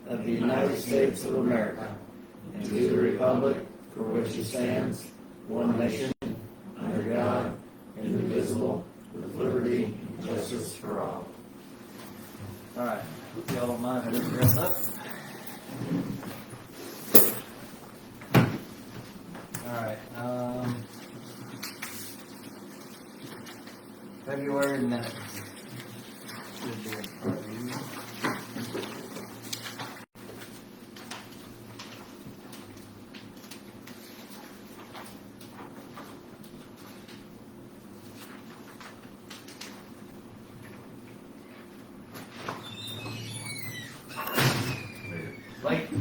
of the United States of America and to the republic for which it stands, one nation, under God, indivisible, with liberty and justice for all. All right, if y'all don't mind, I just dress up. All right, February minutes. Should be in front of you. Like, Say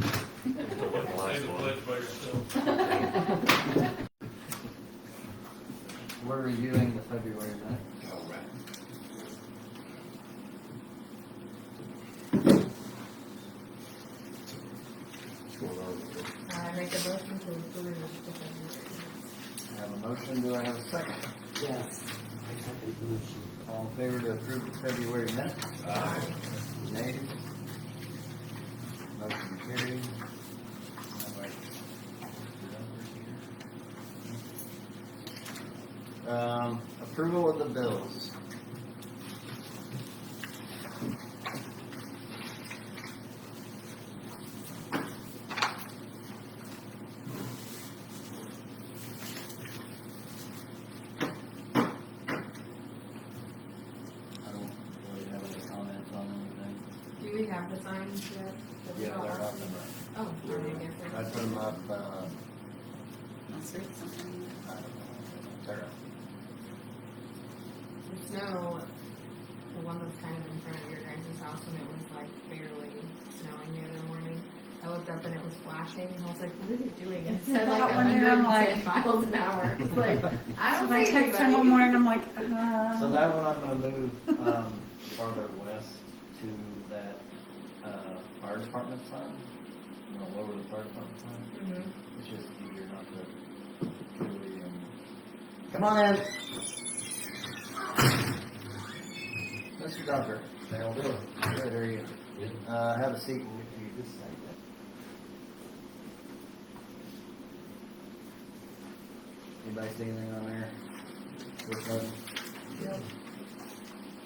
the pledge by yourself. we're reviewing the February minutes. All right. I make a motion to approve the I have a motion, do I have a second? Yes. All in favor to approve the February minutes? Aye. Nay? Motion carried. Approval of the bills. I don't really have any comments on anything. Do we have the signs yet? That we Yeah, all they're have? up and Oh, sorry, I guess I put them up, Last week, something. I don't know, they're up. The snow, the one that's kind of in front of your guys' house when it was like barely snowing the other morning. I looked up and it was flashing and I was like, what is it doing? It said like That one there, I'm 110 miles an hour. It's like, I So don't I see text him one anybody. morning, I'm like, So that one I'm gonna move, farther west to that, fire department sign. You know, lower the fire department sign. Mhm. It's just easier not to really, come on in. Mr. Doctor, they'll do it. Good, there you go. Have a seat, we'll get you this thing. Anybody see anything on there? Which one?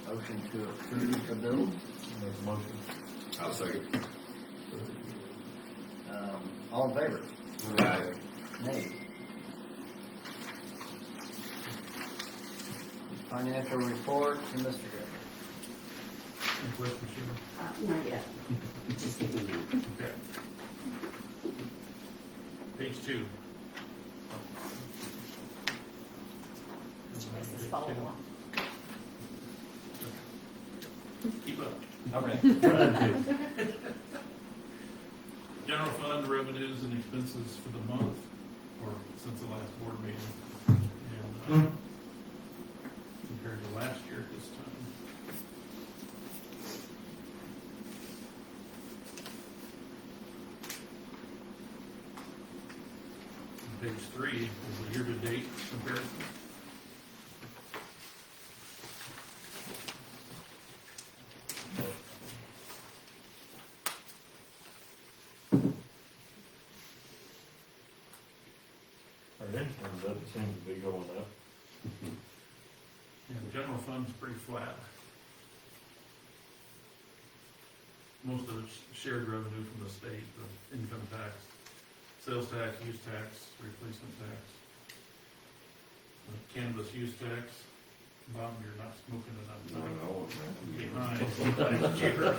Motion to approve the bill. Make a motion. I'll second. All in favor? Aye. Nay. Financial report to Mr. Griffin. Any questions, Sheila? not yet. Just give me a minute. Okay. Page 2. Just follow along. Keep up. Okay. General fund revenues and expenses for the month, or since the last board meeting, and compared to last year at this time. And page 3 is the year-to-date comparison. Our income doesn't seem to be going up. Yeah, the general fund's pretty flat. Most of it's shared revenue from the state, the income tax, sales tax, use tax, replacement tax. Cannabis use tax. Bob, you're not smoking enough. Behind. Cheaper.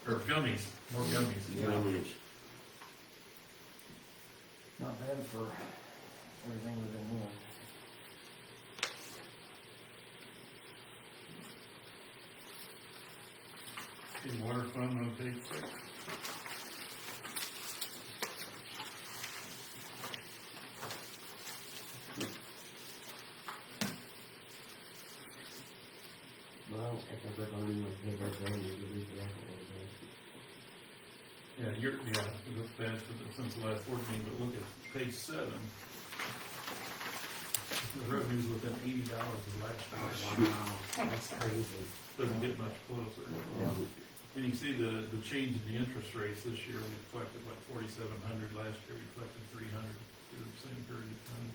Or gummies, more gummies. Not bad for everything we've been doing. Okay, water fund on page 6. Well, I think we're going to pay our bill and release the rest of it. Yeah, it looks bad since the last board meeting, but look at page 7. The revenue's within $80 of last year. Wow, that's crazy. Doesn't get much closer. Yeah. And you see the change in the interest rates this year, we collected like 4,700, last year we collected 300 through the same period of time.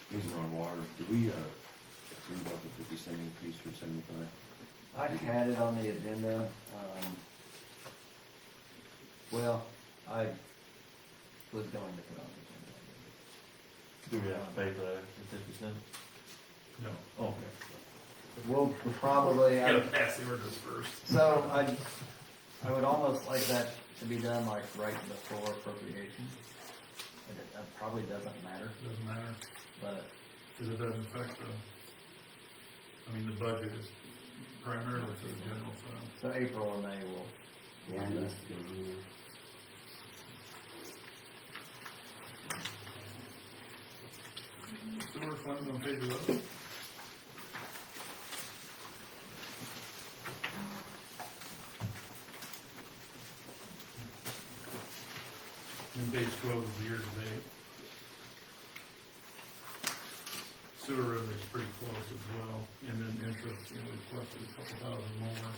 These are on water. Did we, approve about the 50 cent increase for 75? I had it on the agenda, well, I was going to put it on the agenda. Do we have to pay for that extra 50 cents? No. Okay. We'll probably, You gotta pass the ordinance first. so I would almost like that to be done like right before appropriations. That probably doesn't matter, Doesn't matter, but because it doesn't affect the budget is primarily for the general fund. so April and May will. Yeah, that's good. Sewer funds on page 11. And page 12 is year to date. Sewer revenue is pretty close as well, and then interest, we collected a couple thousand more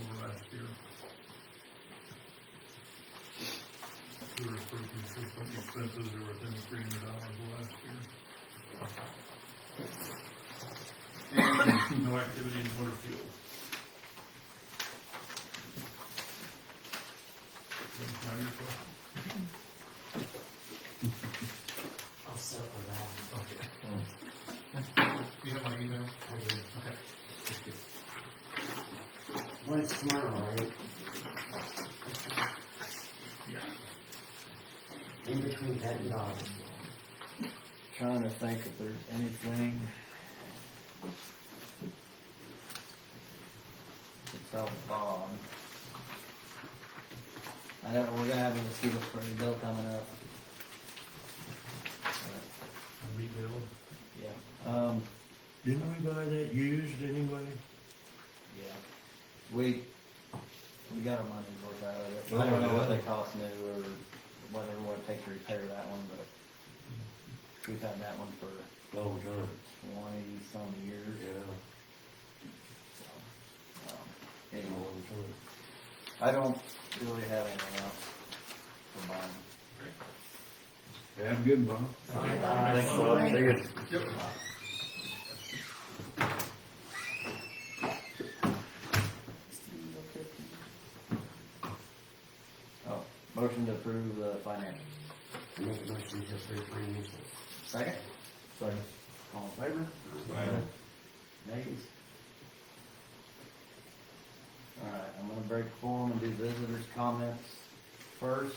over last year. Sewer is pretty consistent, expenses are within $300 last year. And no activity in motor fuel. Now your question. I'll settle that. Okay. You have my email? Okay. When it's tomorrow, right? Yeah. In between that and dog. Trying to think if there's anything. It's out bond. I know we're gonna have a mosquito spray bill coming up. Meat bill. Yeah, Didn't we buy that used anyway? yeah. We got our money's worth out of it. I don't know what they cost new or whether what it takes to repair that one, but we've had that one for Long time. 20-some years. Yeah, So, anyway, long time. I don't really have anything else for mine. Have a good one. Thanks a lot. See you. Yep. Oh, motion to approve the financials. I make a motion to approve financials. Second? Second. All in favor? Nays? Alright, I'm gonna break form and do visitors' comments first.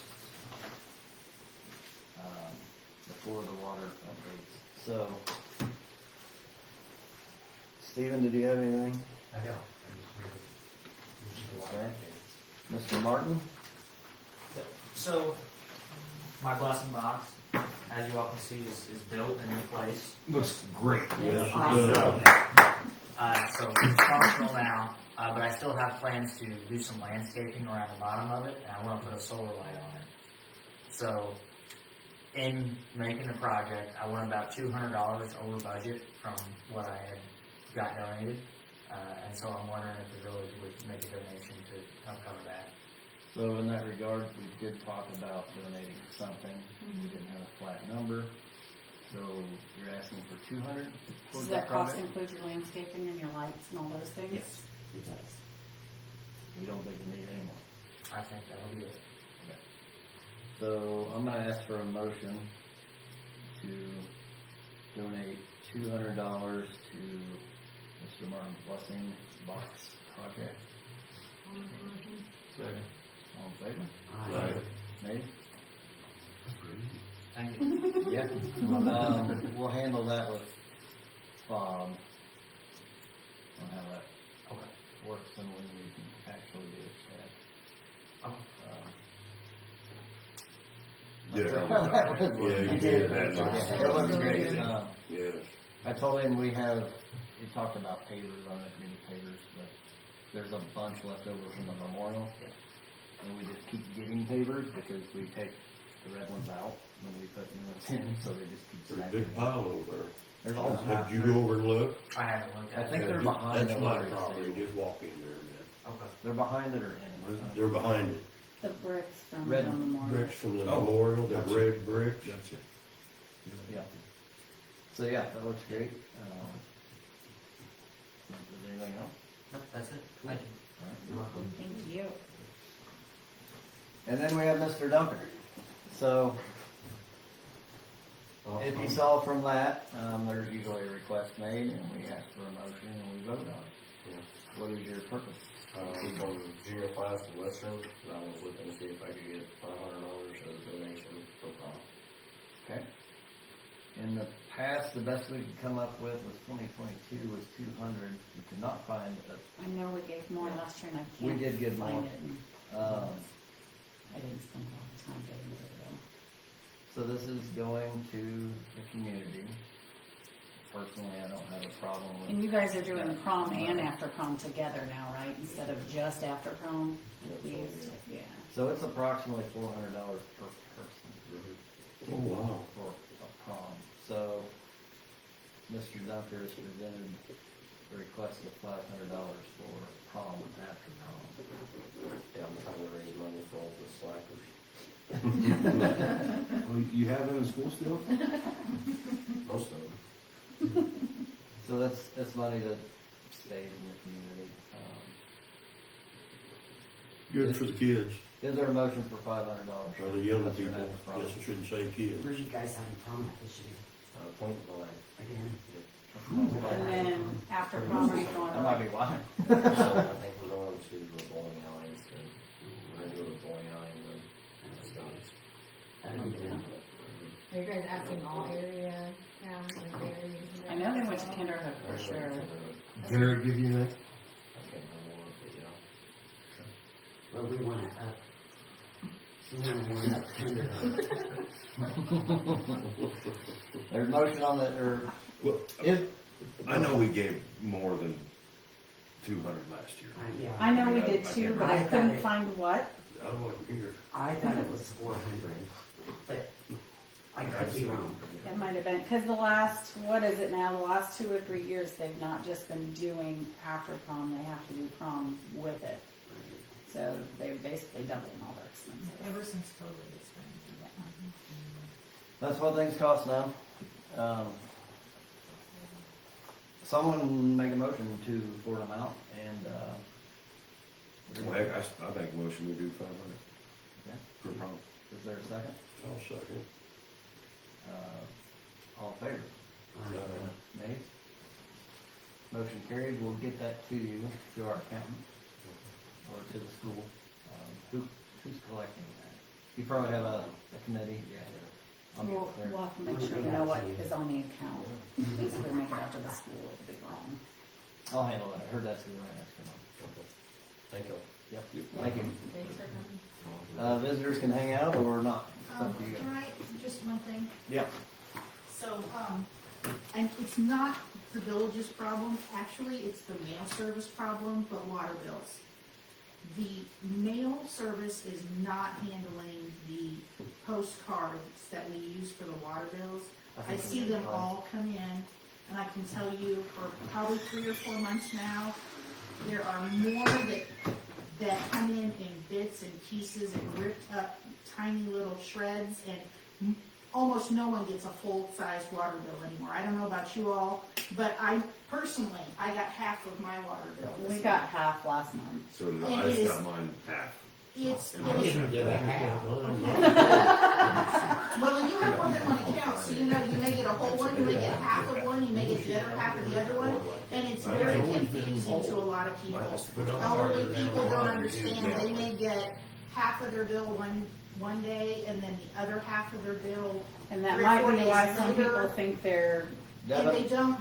Before the water updates. So, Stephen, did you have anything? I don't. Okay. Mr. Martin? So, my blessing box, as you all can see, is built and in place. Looks great. Awesome. So it's functional now, but I still have plans to do some landscaping around the bottom of it, and I want to put a solar light on it. So, in making the project, I went about $200 over budget from what I had got donated, and so I'm wondering if the village would make a donation to help cover that. So in that regard, we did talk about donating something. We didn't have a flat number. So you're asking for 200 Does towards that that cost project? include your landscaping and your lights and all those things? Yes. It does. We don't think we need any more. I think that'll be it. So I'm gonna ask for a motion to donate $200 to Mr. Martin's blessing box project. Second. All in favor? Right. Nay? Thank you. Yeah. We'll handle that with Bob on how that Okay. works and when we can actually do it. Okay. Yeah, you did that. It looks great. Yeah. I told him we talked about pavers on it, mini pavers, but there's a bunch left over from the memorial. And we just keep getting pavers because we take the red ones out when we put new ones in, so they just keep There's a stacking. big pile over there. There's all. Did you go over and look? I haven't looked I at think it. they're behind That's the my lottery property, table. just walk in there, man. Okay. They're behind it or in it. They're behind it. The bricks from Red the memorial. Bricks from the Oh, memorial, the gotcha. red bricks. Gotcha. Yeah. So yeah, that looks great. Is there anything else? Nope, that's it. Thank you. All right. Thank you. And then we have Mr. Dunker. So, if you saw from that, there's usually a request made, and we ask for a motion, and we vote on it. What is your purpose? From junior class to Western, and I was looking to see if I could get $500 as a donation for prom. Okay. In the past, the best we could come up with was 2022 was 200. We could not find a, I know we gave more last year and I We can't did give find more. it. And I didn't spend a lot of time getting it though. so this is going to the community. Personally, I don't have a problem with. And you guys are doing prom and after prom together now, right? Instead of just after prom? We used to, yeah. So it's approximately $400 per person. Oh, wow. For a prom. So, Mr. Dunker has presented the request of $500 for prom after prom. Yeah, I'm trying to raise money for all the slackers. Well, you have them in school still? Most of them. So that's money that stays in the community. Good for the kids, Is there a motion for $500? or the young That's people. gonna have a problem. Guess I shouldn't say kids. Where you guys having prom at this year? Point blank. Again? And then after prom, are you going That might to? be why. So I think we're going to the bowling alley instead. We're gonna go to the bowling alley and then Scotty's. I don't know. Are you guys asking all area towns and area? I know they went to kindergarten for sure. Jared give you that? I can't remember what, but yeah. Well, we want it up. We want it up tender. There's motion on the, or, Well, is, I know we gave more than 200 last year. Yeah. I know we did I too, can't but I remember. couldn't find what. I wasn't here. I thought it was 400, but I could be wrong. It might have been, because the last, what is it now, the last 2 or 3 years, they've not just been doing after prom, they have to do prom with it. So they're basically doubling all their expenses. Ever since COVID, it's been. that's what things cost now. Someone make a motion to for them out and, Well, heck, I think motion we do 500 Yeah. for prom. Is there a second? I'll second. All in favor? Uh, Nay? Motion carried, we'll get that to you, to our accountant, or to the school. Who's collecting that? You probably have a committee? Yeah. I'll get We'll, clear. we'll have to make sure we know what is on the account. Because if we make it out to the school, it'll be wrong. I'll handle that, I heard that's who we're asking. Thank you. Yep, thank you. Thanks for coming. Visitors can hang out or not? It's up to you. Can I, just one thing? Yep. So, and it's not the village's problem, actually, it's the mail service problem, but water bills. The mail service is not handling the postcards that we use for the water bills. I see them all come in, and I can tell you for probably 3 or 4 months now, there are more that come in bits and pieces and ripped up tiny little shreds, and almost no one gets a full-size water bill anymore. I don't know about you all, but I personally, I got half of my water bill. this We month. got half last month. So did And I it just is- got mine half. It's, And I it is, should have well, you have more than one account, so you know, you may get a whole one, you may get half of one, you may get the other half of the other one, and it's very confusing to a lot of people. Elderly people don't understand, they may get half of their bill one day, and then the other half of their bill, And that 3 or might 4 be why days some later. people think they're, And they don't,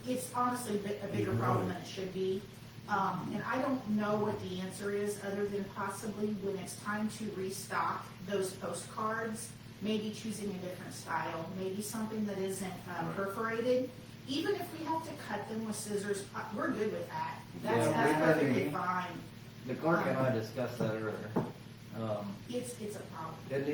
it's honestly a bigger problem than it should be. And I don't know what the answer is, other than possibly when it's time to restock those postcards, maybe choosing a different style, maybe something that isn't perforated. Even if we have to cut them with scissors, we're good with that. Yeah, That's we've perfectly been- fine. The clerk and I discussed that earlier. It's a problem. it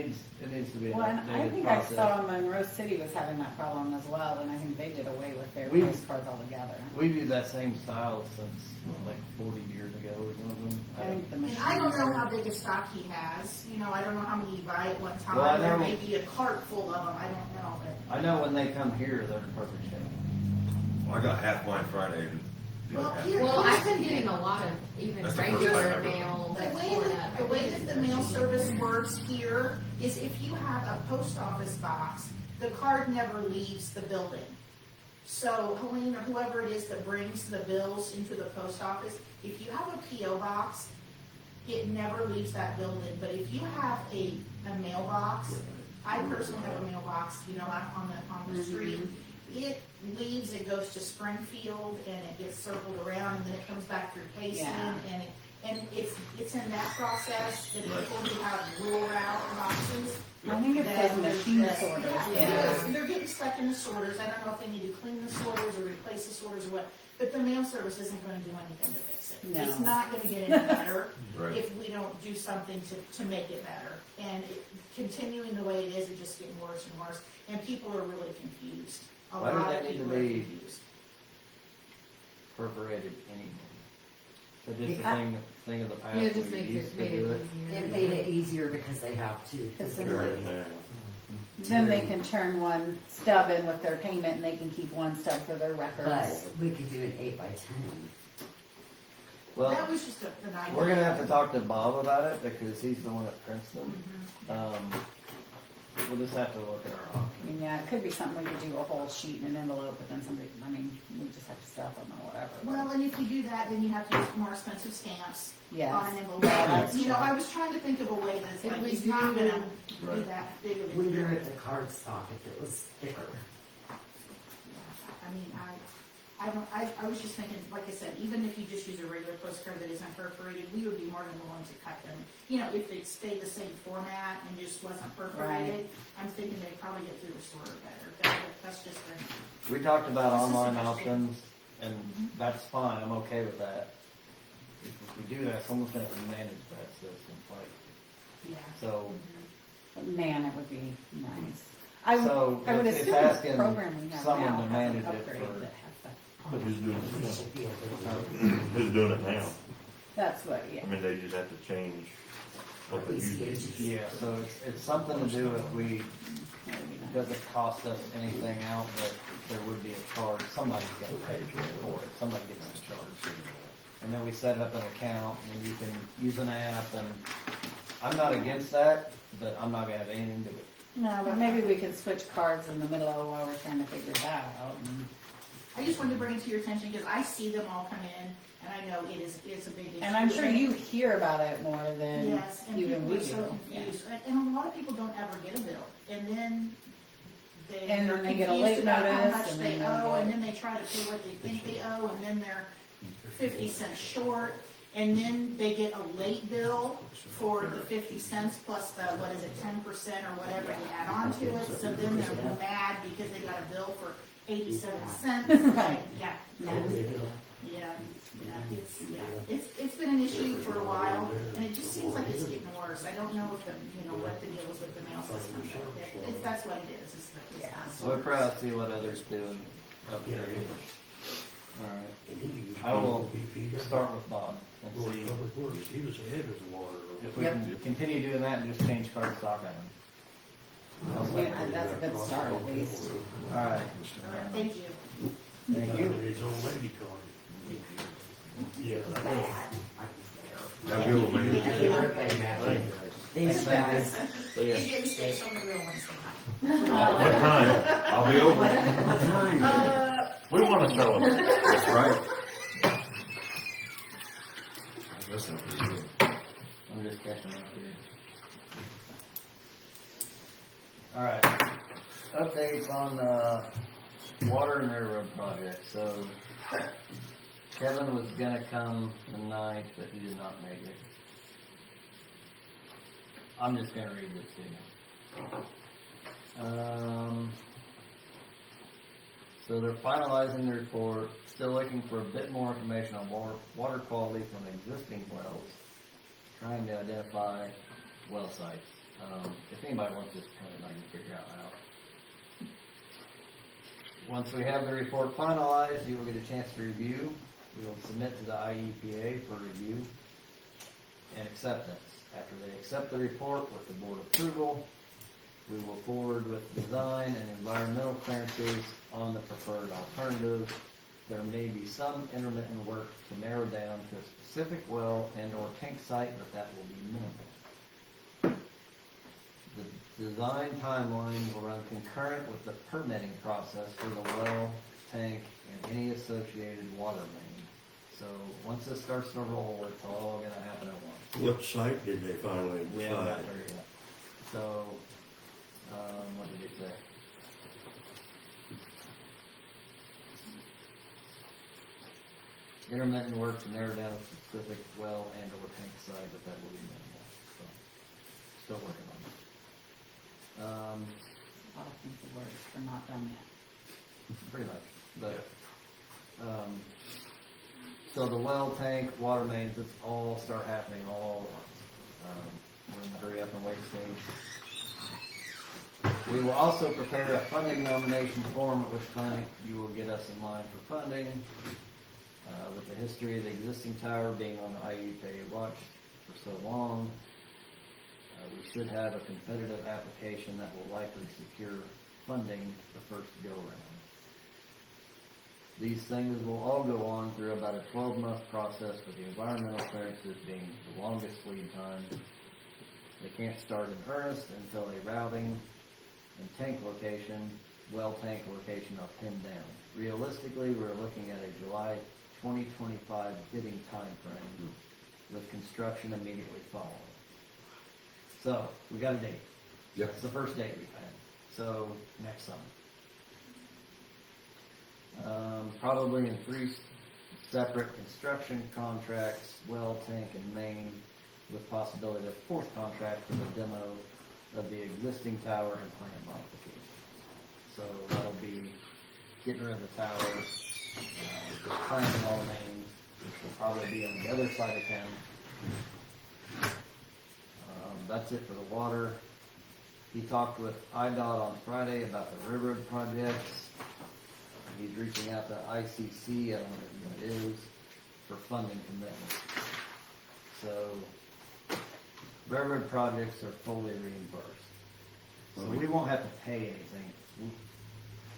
needs to be an Well, and I updated think process. I saw Monroe City was having that problem as well, and I think they did away with their We- postcards altogether. We've used that same style since like 40 years ago or something. I think the And machine. I don't know how big a stock he has, you know, I don't know how many you buy at one time, Well, I there know- may be a cart full of them, I don't know, but. I know when they come here, they're in perfect shape. Well, I got half mine Friday. Well, here- Well, I've been getting a lot of even That's the first regular time I've ever- mail The that's way torn that, up. the way that the mail service works here is if you have a post office box, the card never leaves the building. So Helene or whoever it is that brings the bills into the post office, if you have a PO box, it never leaves that building, but if you have a mailbox, I personally have a mailbox, you know, out on the street, it leaves, it goes to Springfield, and it gets circled around, and then it comes back through Payson, Yeah. and it's in that process that people who have rural route boxes. I think it says machine sorters. Yeah, they're getting stuck in the sorters, I don't know if they need to clean the sorters or replace the sorters or what, but the mail service isn't gonna do anything to fix it. No. It's not gonna get any better Right. if we don't do something to make it better. And continuing the way it is, it's just getting worse and worse, and people are really confused. A Why do lot they of need to people are be- confused. Perforated anyway. So just a Yeah. thing of the past. Yeah, it just we makes used it, to made do it it. easier. It made it easier because they have to. Because Right. then they can turn one stub in with their payment, and they can keep one stub for their But records. we could do an 8x10. Well, That was just an idea. we're gonna have to talk to Bob about it because he's the one at Princeton. We'll just have to look at our I options. mean, yeah, it could be something we could do a whole sheet in an envelope, but then somebody, I mean, we just have to stuff them or whatever. Well, and if you do that, then you have to use more expensive stamps Yes. on an envelope. Yeah, that's You know, true. I was trying to think of a way that's If like, we it's not do- gonna be Right. that big of a Wonder deal. if the card stock, if it was thicker. I mean, I was just thinking, like I said, even if you just use a regular postcard that isn't perforated, we would be more than willing to cut them. You know, if it stayed the same format and just wasn't perforated, I'm thinking they'd probably get through the sorter better. That's just a, We talked about This is online interesting. options, and that's fine, I'm okay with that. If we do that, someone's gonna have to manage that system, like, yeah. so, But man, it would be nice. I So, would it's assume asking the program we have someone now to has manage an it upgrade for- that has that. But who's doing it We now? should be able to. Who's doing it now? That's what, yeah. I mean, they just have to change what they usually do. yeah, so it's something to do if we, That would be nice. doesn't cost us anything out, but there would be a charge, somebody's gonna pay for it, somebody gets a charge. And then we set up an account, and you can use an app, and I'm not against that, but I'm not gonna have anything to do with it. No, but maybe we could switch cards in the middle of while we're trying to figure that out. and- I just wanted to bring it to your attention because I see them all come in, and I know it's a big issue. And I'm sure you hear about it more than Yes, and even people we are so do. Yeah. confused, and a lot of people don't ever get a bill, and then And they're then they get a confused late about how notice, much and they then they owe, and get- then they try to pay what they think they owe, and then they're 50 cents short, and then they get a late bill for the 50 cents plus the, 10% or whatever they add on to it, so then they're mad because they got a bill for 87 cents. Right. Yeah, No, they do. yeah, it's been an issue for a while, and it just seems like it's getting worse. I don't know if what the deal is with the mail system, but that's what it is. Yeah. We'll probably see what others do and upgrade. Alright, I will start with Bob and see He was ahead of the water. if we can continue doing that and just change card stock on them. Yeah, that's a good start at least. Alright, Thank you. thank you. His old lady called him. Yeah. Have a good one, man. Happy birthday, Matthew. These guys. So, yeah. You didn't stay on the real ones. What time? I'll be over. What time? We want to tell them. That's right. Listen, I'm just catching up here. Alright, updates on the water and railroad project, so Kevin was gonna come tonight, but he did not make it. I'm just gonna read this to you. So they're finalizing the report, still looking for a bit more information on water quality from existing wells, trying to identify well sites. If anybody wants this, kind of, I can figure out how. Once we have the report finalized, you will get a chance to review. We will submit to the IEPA for review and acceptance. After they accept the report with the board approval, we will forward with design and environmental clearances on the preferred alternative. There may be some intermittent work to narrow down to a specific well and or tank site, but that will be minimal. The design timeline will run concurrent with the permitting process for the well, tank, and any associated water main. So once this starts to roll, it's all gonna happen at once. What site did they finally We haven't got decide? there yet. So, what did it say? Intermittent work to narrow down a specific well and or tank site, but that will be minimal, so, still working on it. A lot of things that are not done yet. Pretty much, but, so the well, tank, water mains, it's all start happening all at once. We're in the hurry up and wait stage. We will also prepare a funding nomination form, at which time you will get us in line for funding. With the history of the existing tower being on the IEPA watch for so long, we should have a competitive application that will likely secure funding the first go-around. These things will all go on through about a 12-month process, with the environmental clearances being the longest lead time. They can't start in earnest until a routing and tank location, well tank location are pinned down. Realistically, we're looking at a July 2025 bidding timeframe, with construction immediately following. So, we got a date. Yep. That's the first date we've had. So, next summer. Probably in 3 separate construction contracts, well, tank, and main, with possibility of a 4th contract for the demo of the existing tower and plan modification. So that'll be getting rid of the tower, planting all the mains, which will probably be on the other side of town. That's it for the water. He talked with IDOT on Friday about the railroad projects. He's reaching out to ICC, I don't know what it is, for funding commitment. So, railroad projects are fully reimbursed. So we won't have to pay anything.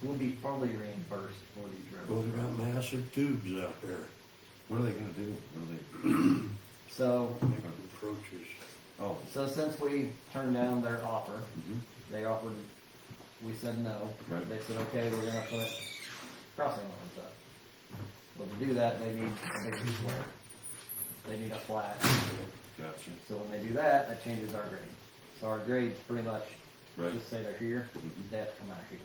We'll be fully reimbursed for these Well, railroad they got projects. massive tubes out there. What are they gonna do? What are they, So, Approaches. oh, so since we turned down their offer, mhm, they offered, we said no. Right. They said, okay, we're gonna put crossing lines up. Well, to do that, they need a big square. They need a flat. gotcha, So when they do that, that changes our grade. So our grade's pretty much, right. just say they're here, Mhm. they have to come out here.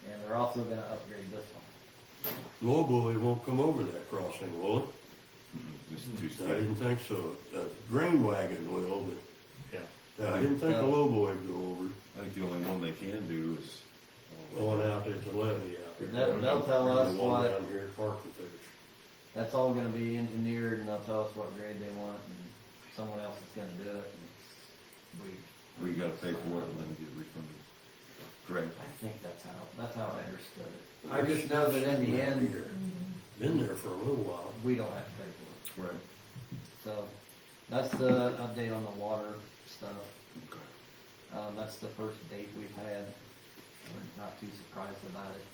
And they're also gonna upgrade this one. Lobo, it won't come over that crossing, will it? This is too I steep. didn't think so. The grain wagon will, but. Yeah. I didn't think the Lobo would go over. I think the only one they can do is. Going out at the levee out there. They'll tell us The one what, down here at Parkenfish. that's all gonna be engineered, and they'll tell us what grade they want, and someone else is gonna do it. And We gotta pay for it and then get refunded. Correct. I think that's how I understood it. I just know that in the end, Been there for a little while. we don't have to pay for it. Right. So, that's the update on the water stuff. Okay. That's the first date we've had. We're not too surprised about it.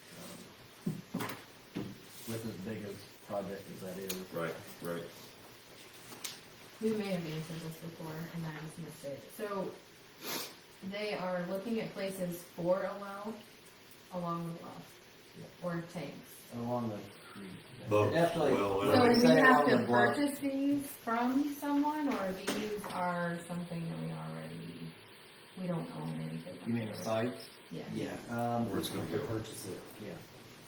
With as big a project as that is. Right, right. We may have answered this before and I just missed it. So they are looking at places for a well along the well or tanks. Along the creek. Both. Definitely. Well, So When do they we say have along to the bluff, purchase these from someone or these are something that we don't own anything? You mean the sites? Yeah. Yeah. Where it's gonna go. Purchase it. Yeah.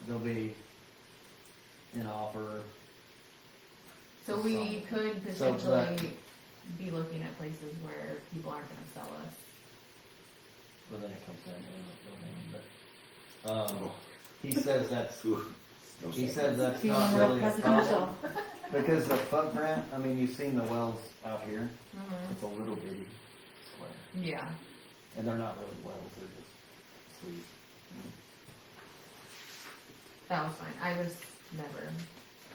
There'll be an offer. So we could So potentially be looking at places where people aren't gonna sell us. Well, then it comes down to it, but, he says that's, No he sense. says that's not really a problem. Because the footprint, I mean, you've seen the wells out here, Mhm. it's a little bitty. square. Yeah, And they're not really wells, they're just sleeves. that was fine. I was never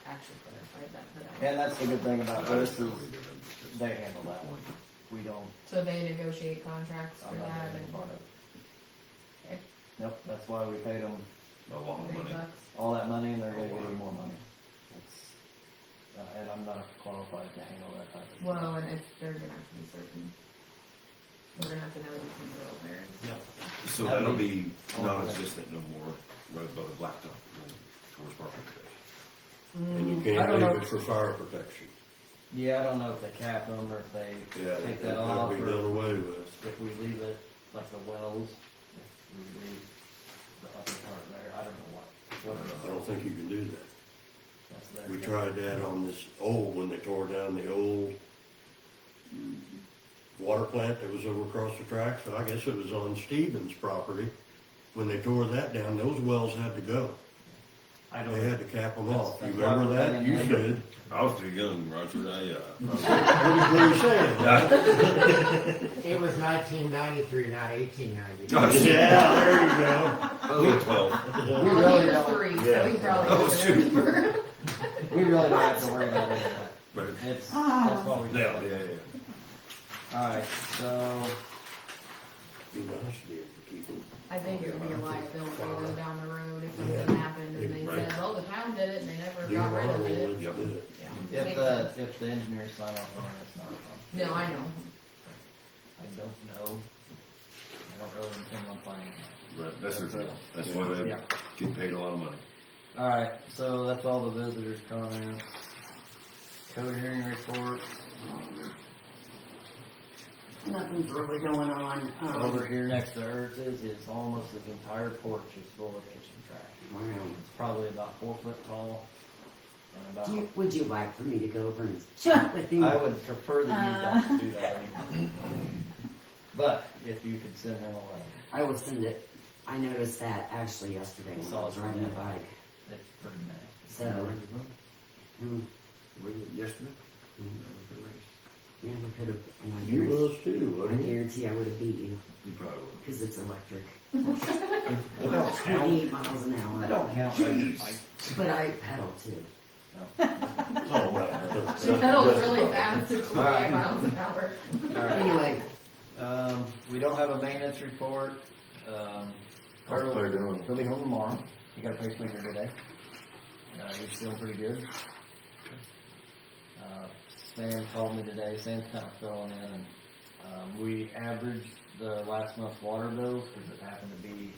actually clarified that, but I. And that's the good thing about this is they handle that one. We don't, So they negotiate contracts for I'm not that doing any and. part of it. Okay. Nope, that's why we paid them A lot of Big money. bucks. all that money and they're gonna give you more money. It's, and I'm not qualified to handle that type of stuff. Well, and if they're gonna have to be certain. We're gonna have to know who's gonna go there. So that'll be non-existent no more, right above the blacktop, towards Parker Station. And you I can't don't know. leave it for fire protection. Yeah, I don't know if they cap them or if they Yeah, take that that off would be or done away with. if we leave it like the wells, if we leave the upper part there, I don't know what. I don't think you can do that. That's their. We tried that on this when they tore down the old water plant that was over across the tracks. I guess it was on Stevens' property. When they tore that down, those wells had to go. I don't. They had to cap them off. You That's why remember we're that? paying You them. should. I was too young, Roger, What are you saying? It was 1993, not 1893. Gosh. Yeah, there you go. I was 12. We Well, really he was don't, 3, yeah. so he probably Oh, was shoot. there. we really don't have to worry about any of that. But, It's, that's what we do. yeah. Alright, so, Be nice to be able to keep them. I think it would be a liability though down the road if something happened and they Right. said, well, the town did it and they never Do got rid of honorable it. ones did it. Yeah. if Makes the, sense. if the engineers sign off on it, it's not a problem. No, I know. I don't know. I don't really intend on finding out. Right, that's their thing. That's why they Yeah. get paid a lot of money. Alright, so that's all the visitors' comments. Code hearing reports. Nothing's really going on. Over here next to hers is almost his entire porch is full of kitchen trash. Wow. It's probably about 4 foot tall. And about, Would you like for me to go over and chat with him? I would prefer that you don't do that anymore. But if you could send him a letter, I will send it. I noticed that actually yesterday when I was riding the bike. it's pretty nice. So, Yesterday? yeah, we could have, and I You guarantee, was too, I wasn't you? guarantee I would have beat you, You probably would. because it's electric. I don't count. 28 miles an hour. I don't count. I But I pedal too. Oh, well. She pedals really fast at 28 Alright. miles an hour. Alright. Anyway, We don't have a maintenance report. How's Claire doing? He'll be home tomorrow. He got a pacemaker today. He's feeling pretty good. Sam called me today. Sam's kind of filling in. And, we averaged the last month's water bills because it happened to be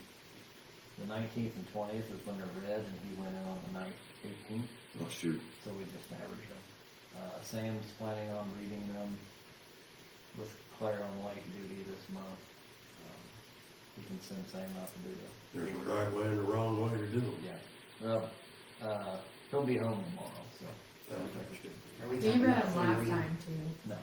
the 19th and 20th is when they're red, and he went in on the 18th. Oh, shoot. So we just averaged them. Sam's planning on reading them with Claire on lake duty this month. He can send Sam out to do that. There's a right way and a wrong way to do it. Yeah. Well, he'll be home tomorrow, so. are we You talking read about them Sam last Reed? time too. No.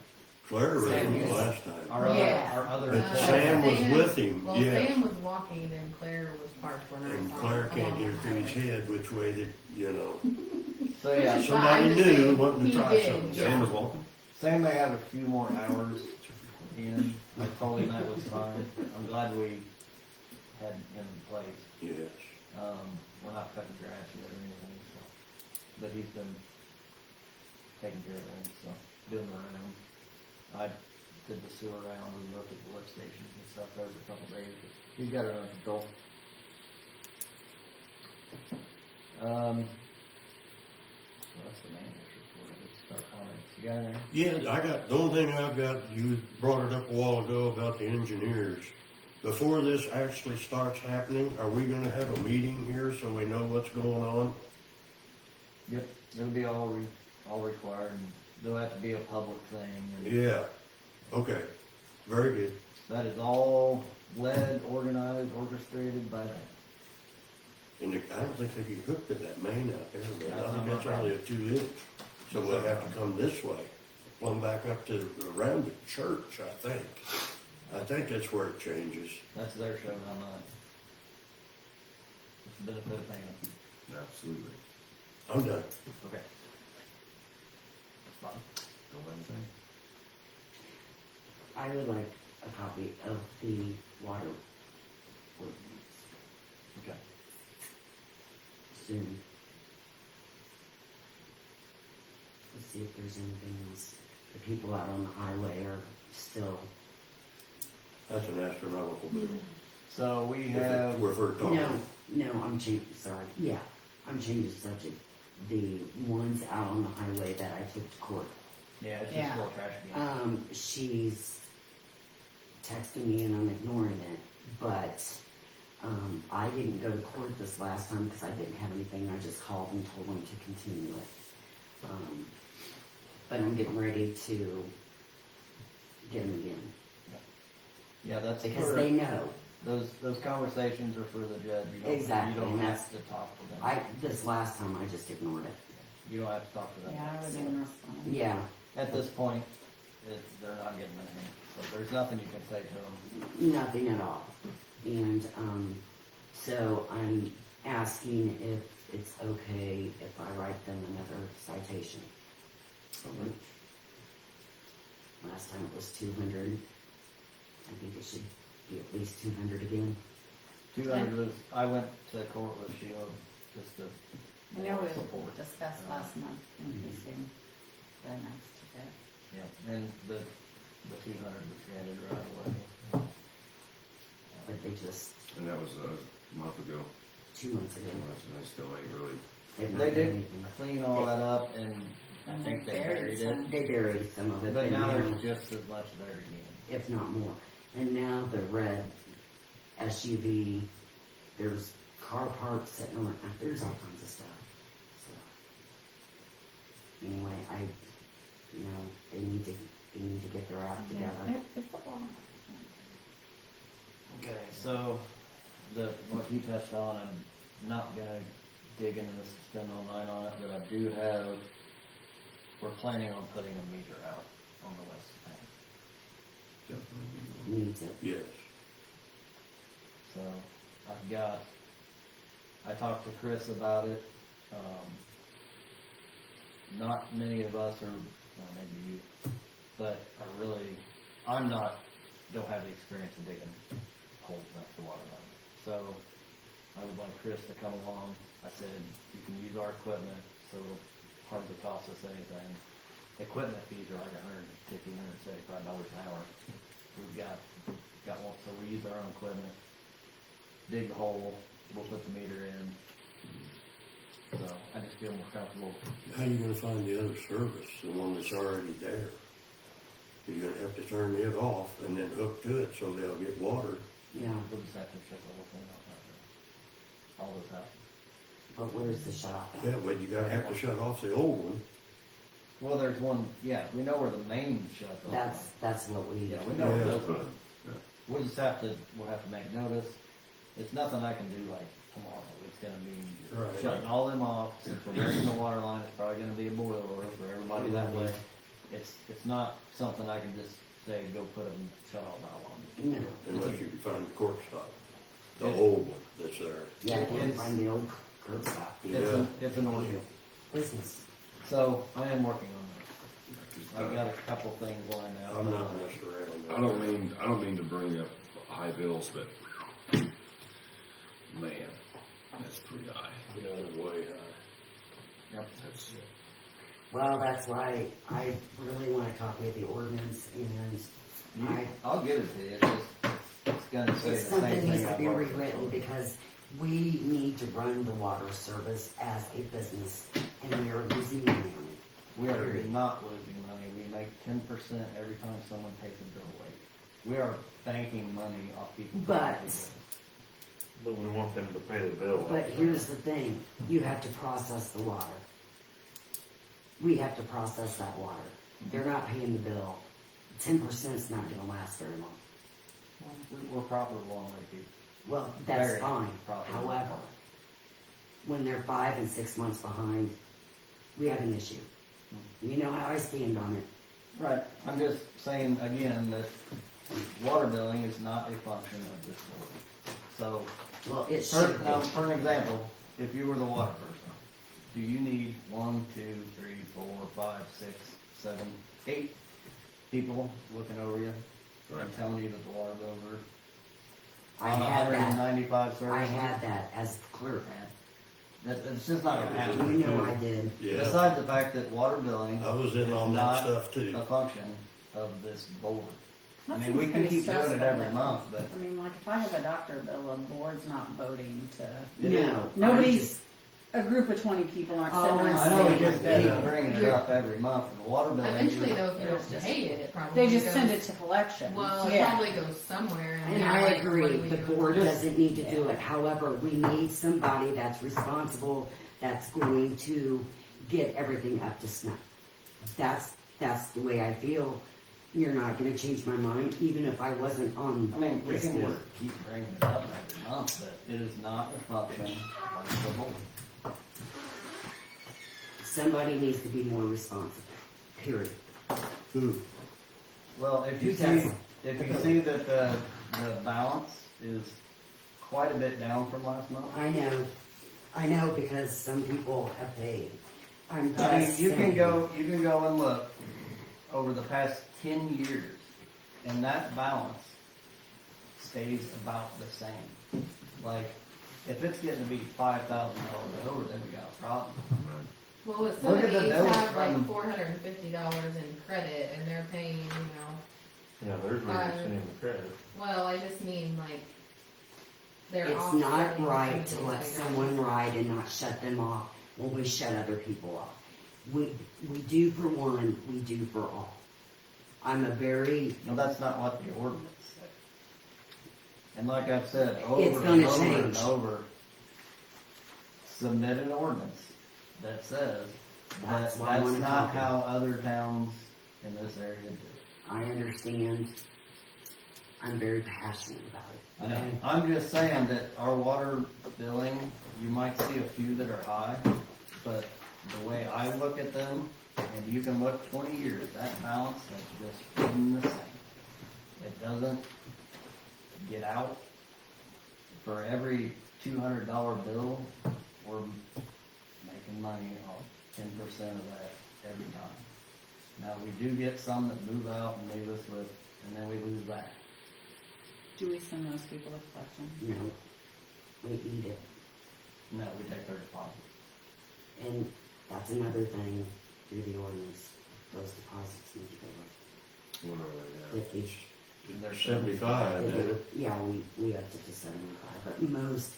Claire read Sam it used- last time. Yeah. Our other. But Sam was with him, Well, yes. Sam was walking and Claire was parked when I And saw Claire her can't along get it the through his highway. head which way that, you know. So yeah, So- Somebody I'm just knew, saying, wanting he to try did, something. yeah. Sam was walking? Sam may have a few more hours in. I told him that was fine. I'm glad we had him in place. Yes. We're not cutting grass yet or anything, so. But he's been taking care of things, so, doing the round. I did the sewer round and looked at the lift stations and stuff over a couple days, but he's got it under control. So that's the main issue for it, it's start comments. You got anything? Yeah, I got, the only thing I've got, you brought it up a while ago about the engineers. Before this actually starts happening, are we gonna have a meeting here so we know what's going on? Yep, it'll be all required, and there'll have to be a public thing, and Yeah, okay, very good. that is all led, organized, orchestrated by them. And I don't think they can hook to that main out there, but I That's think not that's my only a 2 inch. So we'll have to come this way, plumb back up to, around the church, I think. I think that's where it changes. That's their show, not mine. It's the benefit of paying. Absolutely. I'm done. Okay. That's fine. Don't let him think. I would like a copy of the water ordinance Okay. soon. Let's see if there's anything else. The people out on the highway are still, That's an astronomical bill. So we If have, we're talking. no, I'm changing, sorry, yeah, I'm changing the subject. The ones out on the highway that I took to court. yeah, it's Yeah. just more trash again. She's texting me and I'm ignoring it, but, I didn't go to court this last time because I didn't have anything, I just called and told them to continue it. But I'm getting ready to get them again, Yeah, that's because for, they know. those conversations are for the judge. You don't, Exactly, You don't and have to talk to them. This last time I just ignored it. You don't have to talk to them. Yeah, I would even respond. Yeah, At this point, they're not getting anything, so there's nothing you can say to them. nothing at all. And, so I'm asking if it's okay if I write them another citation. Last time it was 200. I think it should be at least 200 again. 200 was, I went to court with Sheila just to. I know we support. discussed last month in Houston, the next day. Yeah, and the 200 was granted right away. But they just, And that was a month ago, 2 months ago, and they still ain't really, they've not They done did anything. clean all that up and I think they buried it. They buried some of it, But now now, there's just as much there again. if not more. And now the red SUV, there's car parts sitting around, there's all kinds of stuff. So, anyway, they need to get their act together. Okay, so what you touched on, I'm not gonna dig into this, spend all night on it, but I do have, we're planning on putting a meter out on the west bank. Needs it. Yes. So I talked to Chris about it. Not many of us are, well, maybe you, but don't have the experience of digging holes up the water line. So I would like Chris to come along. I said, you can use our equipment, so it'll hardly cost us anything. Equipment fees are like $150, $175 an hour. We've got one, so we use our own equipment, dig the hole, we'll put the meter in. So I just feel more comfortable. How you gonna find the other service, the one that's already there? You're gonna have to turn it off and then hook to it so they'll get water. Yeah, We'll just have to shut the whole thing off. All this out. but where's the shop? Yeah, but you gotta have to shut off the old one. Well, there's one, yeah, we know where the main shuts off. That's what we, Yeah, we know where Yeah. those are. We'll have to make notice. It's nothing I can do like tomorrow. It's gonna be Right. shutting all them off. Since we're burying the water line, it's probably gonna be a boiler for everybody that way. It's not something I can just say, go put it and shut all that on. no, Unless you can find the cork stop, the old one that's there. yeah, I can It's- find the old curb stop. It's an ordeal. Business. So I am working on that. I've got a couple things lined out. I'm not messing around. I don't mean to bring up high bills, but man, that's pretty high. Yeah, way Yep. That's, Well, that's why I really wanna talk with the ordinance and I'll give it to you. It's gonna say the it's same something thing. needs to I've be already rewritten told you. because we need to run the water service as a business and we are losing money on it. We are not losing money. We make 10% every time someone takes a bill away. We are banking money off people. But- But we want them to pay the bill. But here's the thing, you have to process the water. We have to process that water. They're not paying the bill. 10%'s not gonna last very long. We're profitable on that, people. Well, that's Very fine. profitable. However, when they're 5 and 6 months behind, we have an issue. You know how I stand on it. Right. I'm just saying again that water billing is not a function of this board. So, Well, it should now, be. for an example, if you were the water person, do you need 1, 2, 3, 4, 5, 6, 7, 8 people looking over you? I'm telling you that the water bills are I on had that, 195 I services. had that as clerk. It's just not gonna You happen. know I did. Yeah, Besides the fact that water billing I was in on that Not stuff too. a function of this board. I That mean, seems we can pretty keep doing it stressful. every month, but I mean, like, if I have a doctor bill, the board's not voting to, it is. No. nobody's, a group of 20 people aren't sitting Oh, there I know we saying, just Yeah. keep bringing it up every month, and the water billing. Eventually though, if you It's don't just- pay it, it probably they just goes. send it to collection. Well, it Yeah. probably goes somewhere. And they're I like, what agree, do we the do? board doesn't need to do it, however, we need somebody that's responsible, that's going to get everything up to snuff. That's the way I feel. You're not gonna change my mind, even if I wasn't on I mean, we this can board. just keep bringing it up every month, but it is not a function of the board. Somebody needs to be more responsible, period. Who? Well, if you Because- see, that the balance is quite a bit down from last month. I know because some people have paid. I'm I mean, just you can saying. go and look over the past 10 years, and that balance stays about the same. Like, if it's getting to be $5,000 over, then we got a problem. Well, if Look some at of the these notes have like from- $450 in credit and they're paying, Yeah, there's where you're seeing the credit. well, I just mean like, they're It's offsetting not some right of to these let items. someone ride and not shut them off when we shut other people off. We do for one, we do for all. I'm a very, No, that's not what the ordinance says. And like I've said over It's and gonna over and change. over, submit an ordinance that says That's that what I that's wanna not talk how other towns in this area do it. I understand. I'm very passionate about it. I know. I'm just saying that our water billing, you might see a few that are high, but the way I look at them, and you can look 20 years, that balance has just been the same. It doesn't get out. For every $200 bill, we're making money on 10% of that every time. Now, we do get some that move out and leave us with, and then we lose that. Do we send those people to collection? No, we eat it. No, we take their deposit. And that's another thing through the ordinance. Those deposits need to go What are they up. now? 50. They're 75, isn't it? Yeah, we upped it to 75, but most,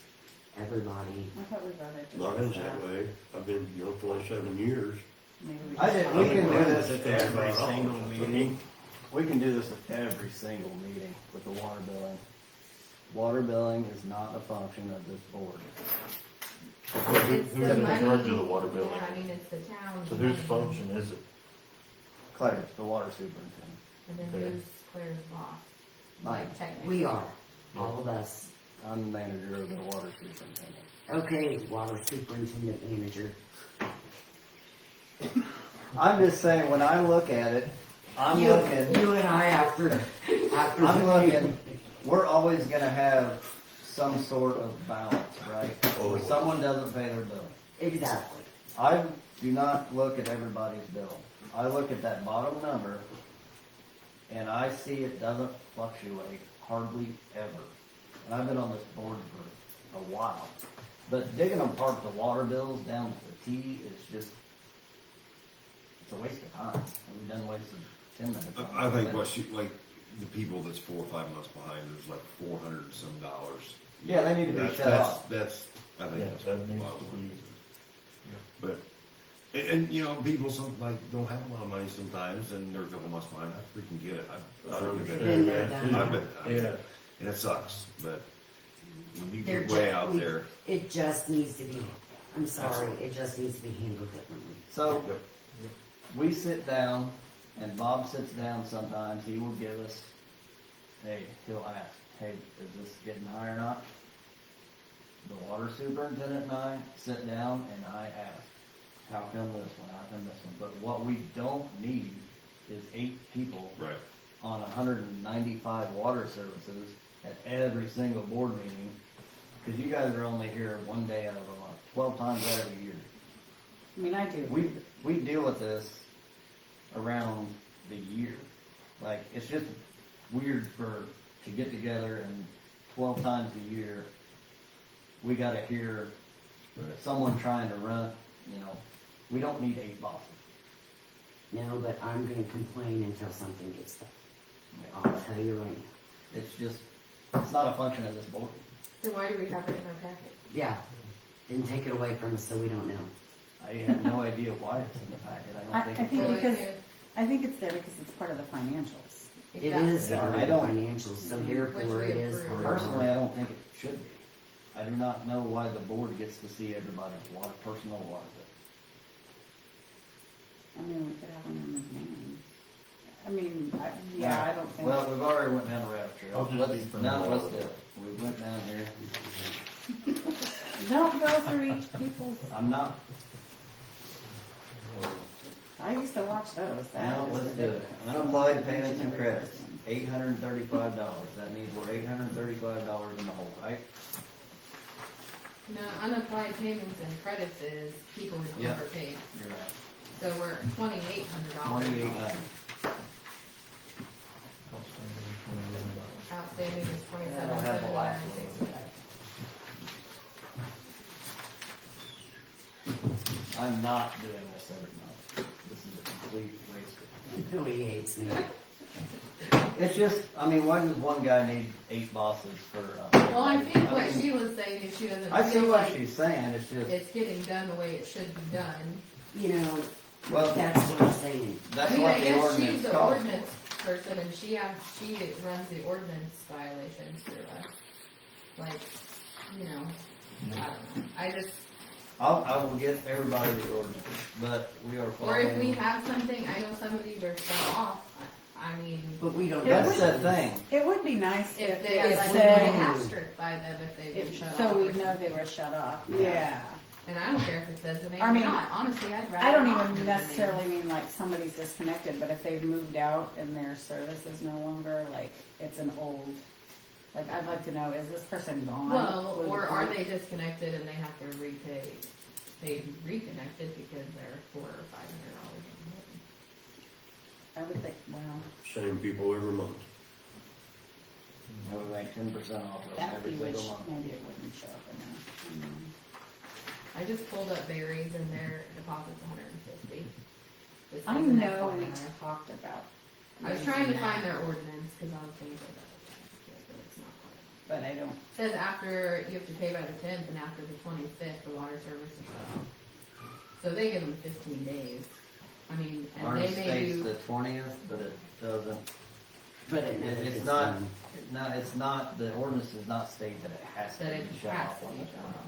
everybody, I thought we voted to. Nothing's that way. I've been, 27 years. Maybe we I just- did, we can do this at Yeah, every about all. single meeting. We can do this at every single meeting with the water billing. Water billing is not a function of this board. It's Who's the in money, charge of the water billing? yeah, I mean, it's the town's So whose money. function is it? Claire, the water superintendent. And then Okay. who's Claire's boss? Mine. Like technically. we are, all of us. I'm the manager of the water superintendent. Okay, water superintendent manager. I'm just saying, when I look at it, I'm You looking, and I after I'm looking, we're always gonna have some sort of balance, right? Where Always. someone doesn't pay their bill. Exactly. I do not look at everybody's bill. I look at that bottom number, and I see it doesn't fluctuate hardly ever. And I've been on this board for a while. But digging apart the water bills down to the T is just, it's a waste of time. And we've done wasted 10 minutes. on it. I think what you, like, the people that's 4 or 5 months behind, there's like $400 and some dollars. Yeah, they need to be That's- shut that's- off. That's, I think Yeah, that's. that a needs lot to of be. money. But, and, you know, people like, don't have a lot of money sometimes, and they're a couple months behind, I freaking get it. I understand Been there, that done too. I've been, Yeah. and it sucks, but when you They're get way just- out there. It just needs to be, I'm sorry, it just needs to be handled differently. So, we sit down, and Bob sits down sometimes, he will give us, hey, he'll ask, hey, is this getting high or not? The water superintendent and I sit down and I ask, how come this one, how come this one? But what we don't need is 8 people Right. on 195 water services at every single board meeting, because you guys are only here one day out of a month, 12 times out of a year. I mean, I do. We deal with this around the year. Like, it's just weird to get together and 12 times a year, we gotta hear someone trying to run, we don't need 8 bosses. No, but I'm gonna complain until something gets done. I'll tell you right now. It's not a function of this board. Then why do we have it in our packet? Yeah, didn't take it away from us, so we don't know. I have no idea why it's in the packet. I I don't think think Well, it's. because, it- I think it's there because it's part of the financials. It Exactly. is part of I the don't- financials, so therefore we it is approve. part of. Personally, I don't think it should be. I do not know why the board gets to see everybody's personal water bill. I mean, we could have them in his name. I mean, I don't think. Well, we've already went down the rabbit I'll trail. just be from Now, the let's water do it. We went down here. Don't go through each people's, I'm not, I used to watch those. That now, was let's the do it. difference. Unapplied payments and credits, $835. That means we're $835 in the hole, right? No, unapplied payments and credits is people who Yeah. never paid. You're right. So we're $2,800. Outstanding is I don't have the last one. I'm not doing this every month. This is a complete waste of Billy hates me. It's just, why does one guy need 8 bosses for, Well, I think what she was saying is she doesn't I see feel what like she's saying, it's just, it's getting done the way it should be done. You know, well, that's what I'm saying. that's I mean, what I the guess ordinance she's the calls for. ordinance person and she runs the ordinance violations through us. Like, I don't know. I just, I will get everybody the ordinance, but we are or if we following. have something, I know some of these are shut off. I mean, But we don't. That's know. the thing. It would be nice if if they, they if we said, asterisk by them if they've been shut off. so we or know something. they were shut off. Yeah. Yeah. And I don't care if it says the name I or mean, not. Honestly, I'd rather I don't not even know the name. necessarily mean like somebody's disconnected, but if they've moved out and their service is no longer, like, it's an old, like, I'd like to know, is this person gone? Well, Would- or are they disconnected and they have to repay? They reconnected because they're $400 or $500. I would think, well, Same people every month. We make 10% off of that every we wish, single month. maybe it wouldn't show up in there. I just pulled up Barry's and their deposit's $150. This I is an know we FYI. talked about. I was trying to find their ordinance because I was thinking about it, but it's not. But I don't, It says after, you have to pay by the 10th and after the 25th, the water service is shut off. So they give them 15 days. And Ours they may states do, the 20th, but it doesn't, But it never it's gets not, done. no, it's not, the ordinance does not state that it has to that it be shut has off to on be the shut off.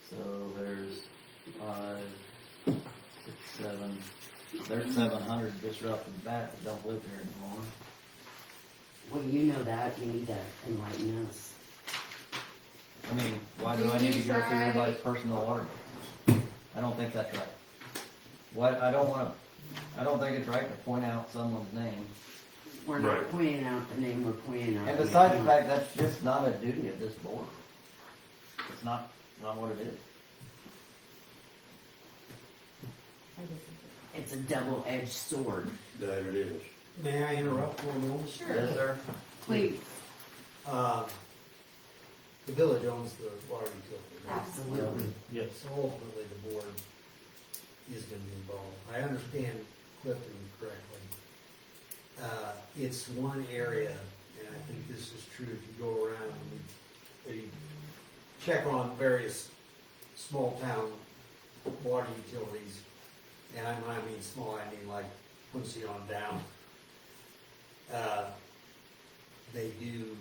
So there's 5, 6, 7, there's 700 just right off the bat that don't live here anymore. Well, you know that, you need to enlighten us. Why do I need to go through everybody's personal water bill? I don't think that's right. I don't think it's right to point out someone's name. We're not Right. pointing out the name, we're pointing out. And the besides the account. fact, that's just not a duty of this board. It's not what it is. I disagree. It's a double-edged sword. That it is. May I interrupt for a moment? Sure. Yes, sir? please, The village owns the water utility. right? Absolutely. Yes. So ultimately, the board is gonna be involved. I understand Clifton correctly. It's one area, and I think this is true if you go around and you check on various small town water utilities. And when I mean small, I mean like Quincy on down. They do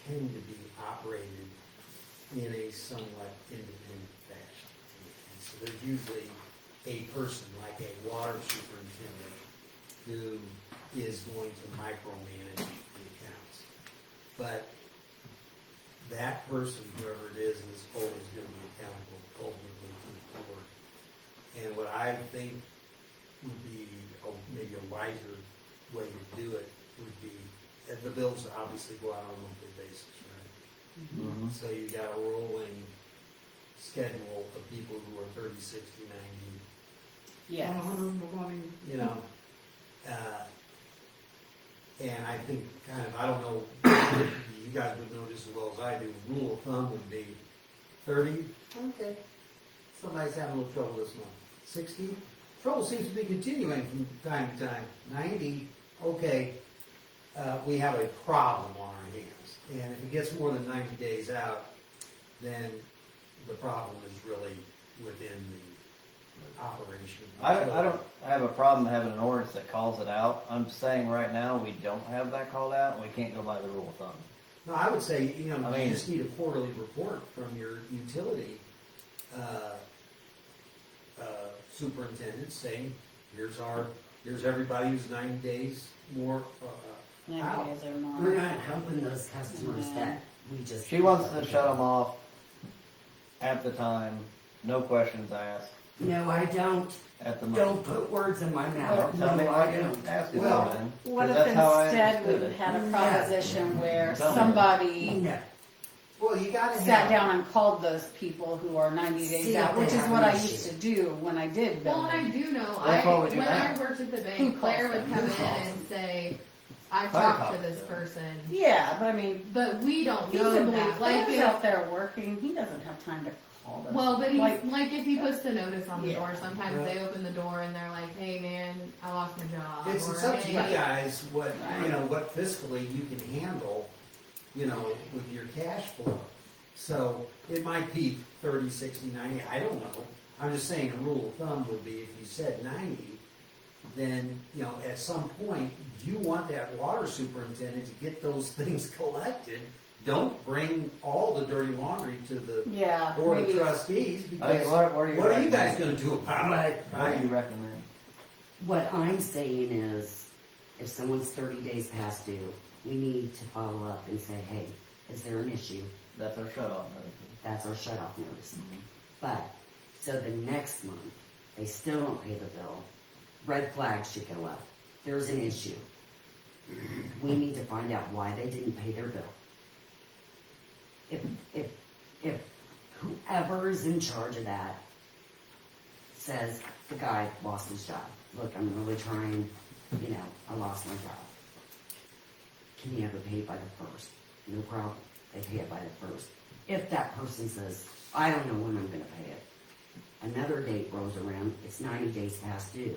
tend to be operated in a somewhat independent fashion. And so there's usually a person, like a water superintendent, who is going to micromanage the accounts. But that person, whoever it is always going to be accountable ultimately to the board. And what I think would be maybe a wiser way to do it would be, at the bills obviously go out on a monthly basis, right? Mhm. So you got a rolling schedule of people who are 30, 60, 90. Yes. You know, and I think kind of, I don't know, you guys would know this as well as I do, rule of thumb would be 30, okay, somebody's having a little trouble this month. 60, trouble seems to be continuing from time to time. 90, okay, we have a problem on our hands. And if it gets more than 90 days out, then the problem is really within the operation. I don't have a problem having an ordinance that calls it out. I'm saying right now, we don't have that called out, and we can't go by the rule of thumb. No, I would say, you know, I you mean- just need a quarterly report from your utility superintendent saying, here's everybody who's 90 days more out. 90 days or more. We're not helping those customers that we just. She wants to shut them off at the time, no questions asked, No, I don't. at the moment. Don't put words in my mouth. Tell me No, why I you don't. ask it Well, then. 'cause What if that's how I instead understood we it. had a proposition where Tell me. somebody No. Well, you gotta have. sat down and called those people who are 90 days See, out, they which is have what an I issue. used to do when I did Well, and I billing. do know, That's what we do when now. I worked at the Who bank, Claire calls would them? come Who in calls and say, I Claire talked calls to this them. person, Yeah, but I mean, but we don't know feasibly, that, like, Claire's if, out there working, he doesn't have time to call them. well, but he's, Like- like, if he puts the notice on the Yeah. door, sometimes they open the door and they're like, hey, man, I lost my job, It's or up to you hey, guys what, you know, what fiscally you can handle, you know, with your cash flow. So it might be 30, 60, 90, I don't know. I'm just saying, a rule of thumb would be if you said 90, then, you know, at some point, you want that water superintendent to get those things collected. Don't bring all the dirty laundry to the Yeah, board of maybe, trustees, I because mean, what are you what are you guys recommending? gonna do about it? What do you recommend? What I'm saying is, if someone's 30 days past due, we need to follow up and say, hey, is there an issue? That's our shut off notice. That's our shut-off notice. But, so the next month, they still don't pay the bill, red flags should go up. There's an issue. We need to find out why they didn't pay their bill. If whoever's in charge of that says the guy lost his job, look, I'm really trying, you know, I lost my job. Can you ever pay it by the first? No problem, they pay it by the first. If that person says, I don't know when I'm gonna pay it, another date rolls around, it's 90 days past due,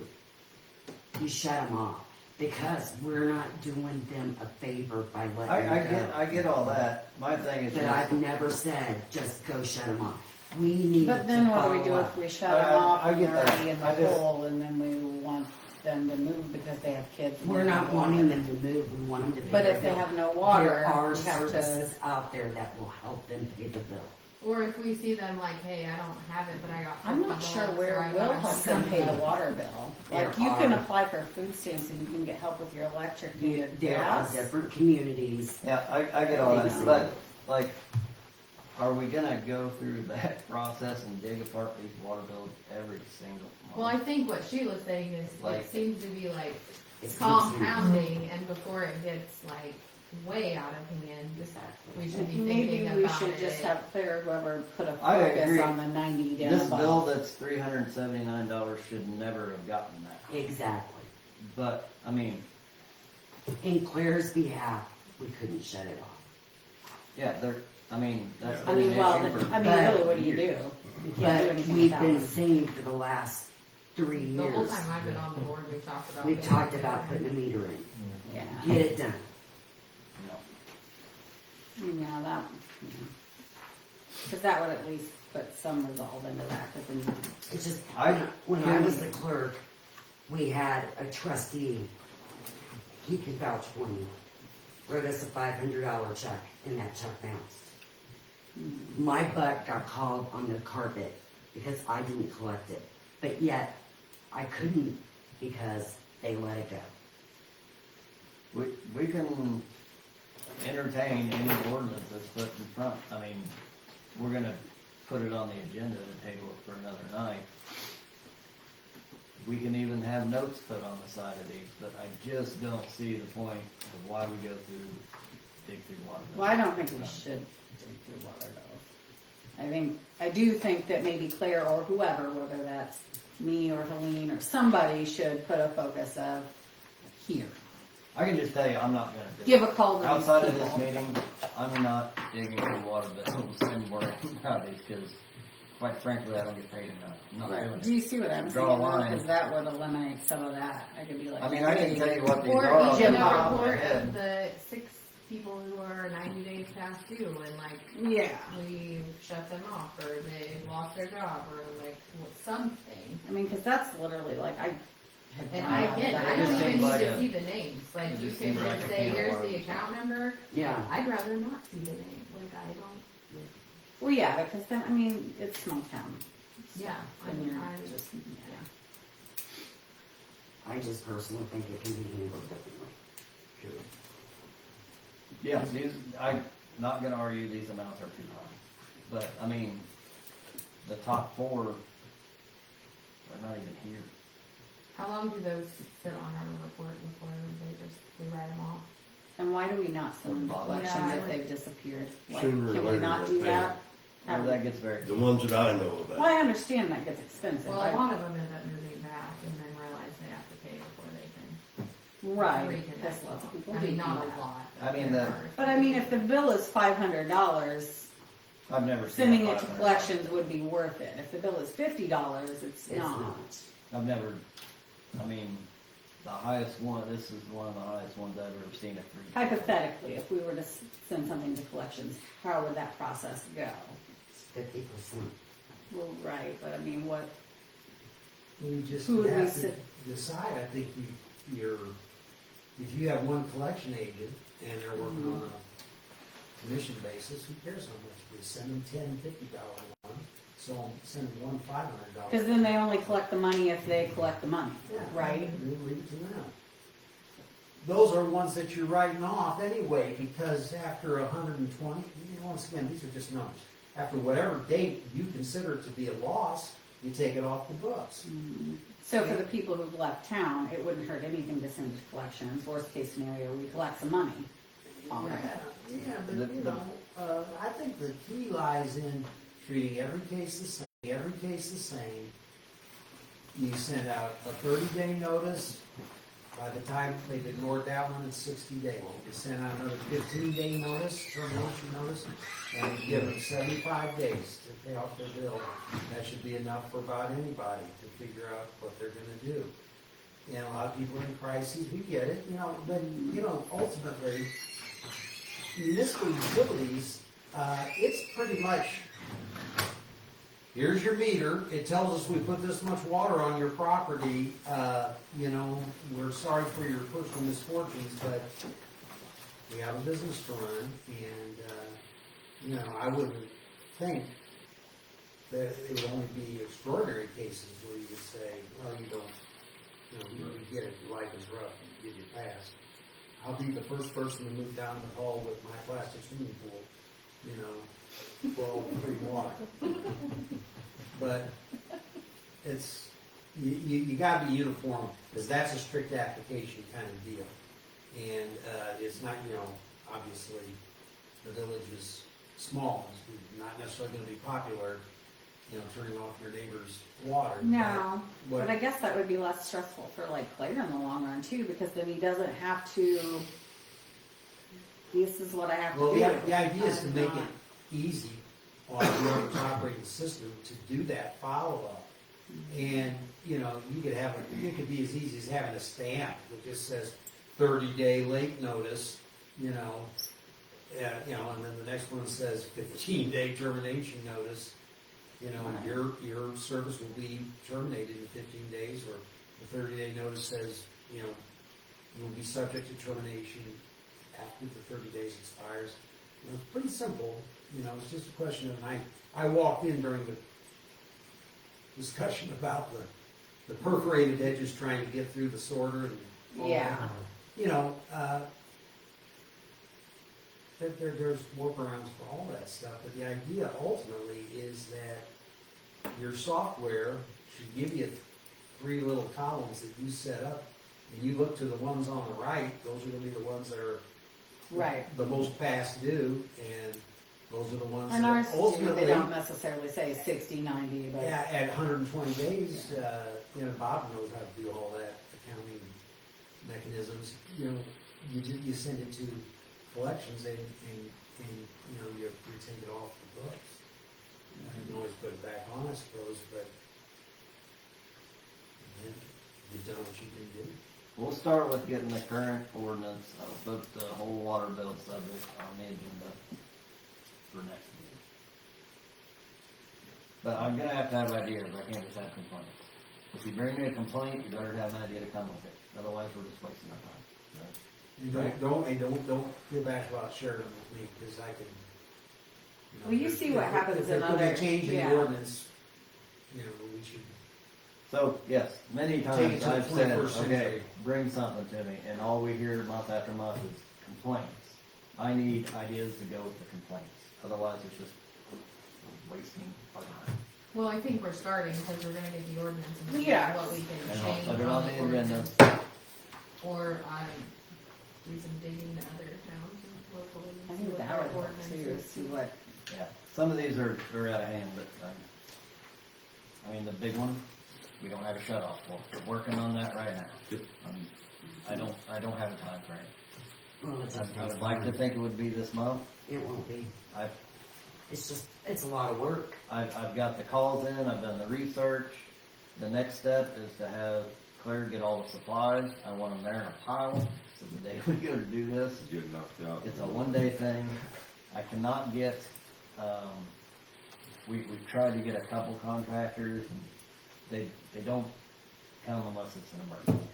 you shut them off, because we're not doing them a favor by letting them go. I get all that. My thing is But just, I've never said, just go shut them off. We need to but then what do we do follow if up. we shut I- them off I and get they're that. already in the I just- hole and then we want them to move because they have kids? and We're they not have wanting water? them to move, we want them to pay But their if they bill. have no water, There are we have to, services out there that will help them pay the bill. or if we see them like, hey, I don't have it, but I got. I'm not $50, sure or where I it will got help them pay the something. water bill. There Like, you can are- apply for food stamps and you can get help with your electric and your There are gas. different communities. yeah, I get all that, Exactly. but, like, are we gonna go through that process and dig apart these water bills every single month? Well, I think what Sheila's saying is, Like- it seems to be like It's compounding, and before it gets like way out of hand, we should be Maybe thinking we about should just it. have Claire Weber put a I focus agree. on the 90 down This above. bill that's $379 should never have gotten that. Exactly. But, I mean, In Claire's behalf, we couldn't shut it off. yeah, that's I mean, been an well, issue for- I mean, really, what do you do? You can't do But anything we've about been it. saying for the last 3 The whole years, time I've been on the board, we've talked about. we've getting talked it about done. putting a meter in. Yeah, Get it done. yeah, that, because that would at least put some resolve into that, because then It's just, I- when I was the clerk, we had a trustee, he could vouch for me, wrote us a $500 check, and that check bounced. My butt got called on the carpet because I didn't collect it, but yet I couldn't because they let it go. We can entertain any ordinance that's put in front. I mean, we're gonna put it on the agenda to table it for another night. We can even have notes put on the side of these, but I just don't see the point of why we go through, dig through water. Well, I don't think we should dig through water bills. I do think that maybe Claire or whoever, whether that's me or Helene or somebody, should put a focus of here. I can just tell you, I'm not gonna do it. Give a call to these Outside of this people. meeting, I'm not digging through water bills and worrying about these, because quite frankly, I don't get paid enough. I'm not doing Do it. you see what I'm Draw a saying? line. Because that would eliminate some of that. I could be like, I mean, I can tell you what these Or are off the even a top of my report of head. the 6 people who are 90 days past due and like, yeah. we shut them off or they lost their job or like something. I mean, because that's literally like I. had And gone I out get, that I It don't just even seems need like to a- see the names, like it you just can seems like just a say, can of here's the worms. account number. Yeah. I'd rather not see the name, like I don't, Well, yeah, because then I mean it's small town. yeah, I And mean, you're I just yeah. I just personally think it can be handled differently. Yeah, these, I'm not gonna argue these amounts are too high, but, I mean, the top 4 are not even here. how long do those sit on our report before they write them off? And why do we not send them to collection Yeah, I if would- they've disappeared? Like, Sooner or can we later not they do pay that? Well, that gets very. The ones that I know Well, about. I understand that gets expensive. Well, a lot of them end up moving back and then realize they have to pay before they can Right, reconnect. because lots of people I do mean, not that. a lot. I mean, there the- are. But I mean, if the bill is $500, I've never seen. sending a it to 500. collections would be worth it. If the bill is $50, it's It's not. not. I've never, I mean, the highest one, this is one of the highest ones I've ever seen at 3. Hypothetically, if we were to send something to collections, how would that process go? It's 50%. Well, right, but I mean, what, You just Who would we have to sit- decide, I think you're, if you have one collection agent and they're working on a commission basis, who cares how much, you send them $10, $50 one, so send them one $500. because then they only collect the money if they collect the money, Yeah, right? Leave it to them. Those are ones that you're writing off anyway, because after 120, once again, these are just numbers. After whatever date you consider to be a loss, you take it off the books. So for the people who've left town, it wouldn't hurt anything to send to collections. Worst case scenario, we collect some money. All right. Yeah, but you know, I think the key lies in treating every case the same, You send out a 30-day notice. By the time they've ignored that one, it's 60 days. You send out another 15-day notice, termination notice, and you give them 75 days to pay off their bill. That should be enough for about anybody to figure out what they're gonna do. You know, a lot of people are in crises, we get it, but, ultimately, municipal utilities, it's pretty much, here's your meter, it tells us we put this much water on your property, we're sorry for your personal misfortunes, but we have a business to run, and, I wouldn't think that it would only be extraordinary cases where you would say, well, you don't, you get it, your life is rough, and give you a pass. I'll be the first person to move down the hall with my plastic swimming pool, for all free water. But it's, you gotta be uniform, because that's a strict application kind of deal. And, it's not, obviously, the village is small, it's not necessarily gonna be popular, turning off your neighbor's water. No, But but I guess that would be less stressful for like Claire in the long run too, because then he doesn't have to, this is what I have to Well, do. the idea is to I'm make not- it easy on whoever's operating system to do that follow-up. And, you could have, it could be as easy as having a stamp that just says 30-day late notice, and then the next one says 15-day termination notice. Your service will be terminated in 15 days, or the 30-day notice says, you will be subject to termination after the 30 days expires. It's pretty simple, it's just a question of, I walked in during the discussion about the perforated edges trying to get through the sorter and all Yeah. that. There's workarounds for all that stuff, but the idea ultimately is that your software should give you three little columns that you set up, and you look to the ones on the right, those are gonna be the ones that are Right. the most past due, and those are the ones And ours, that too, ultimately, they don't necessarily say 60, 90, but. yeah, at 120 days, you know, Bob knows how to do all that accounting mechanisms. You know, you send it to collections and you know, you take it off the books. You can always put it back on, I suppose, but then you've done what you can do. We'll start with getting the current ordinance, put the whole water bill subject on the agenda for next meeting. But I'm gonna have to have ideas, I can't just have complaints. If you bring me a complaint, you better have an idea to come with it, otherwise we're just wasting our time. Right? And don't feel bad about sharing them with me, because I can. know, Well, you if- see what if- happens if there in could be other- a change in yeah. the ordinance, you know, we should. So, yes, many Take it times to the I've said, 21st okay, century. bring something to me, and all we hear month after month is complaints. I need ideas to go with the complaints, otherwise it's just wasting our time. Well, I think we're starting, because we're gonna get the ordinance and see Yeah. what we can And I'll change put it on the ordinance. agenda. Or, do some digging to other towns and locally. I see think what that their would help too, ordinances- see what, Yeah, some of these are out of hand, but, I mean, the big one, we don't have a shut off for. We're working on that right now. I don't have a time frame. Well, it's I would like to think it would be this month. It won't be. I've It's a lot of work. I've got the calls in, I've done the research. The next step is to have Claire get all the supplies. I want them there in a pile, so the day we go to do this, Get knocked out. it's a one-day thing. I cannot get, we've tried to get a couple contractors, and they don't come unless it's an emergency.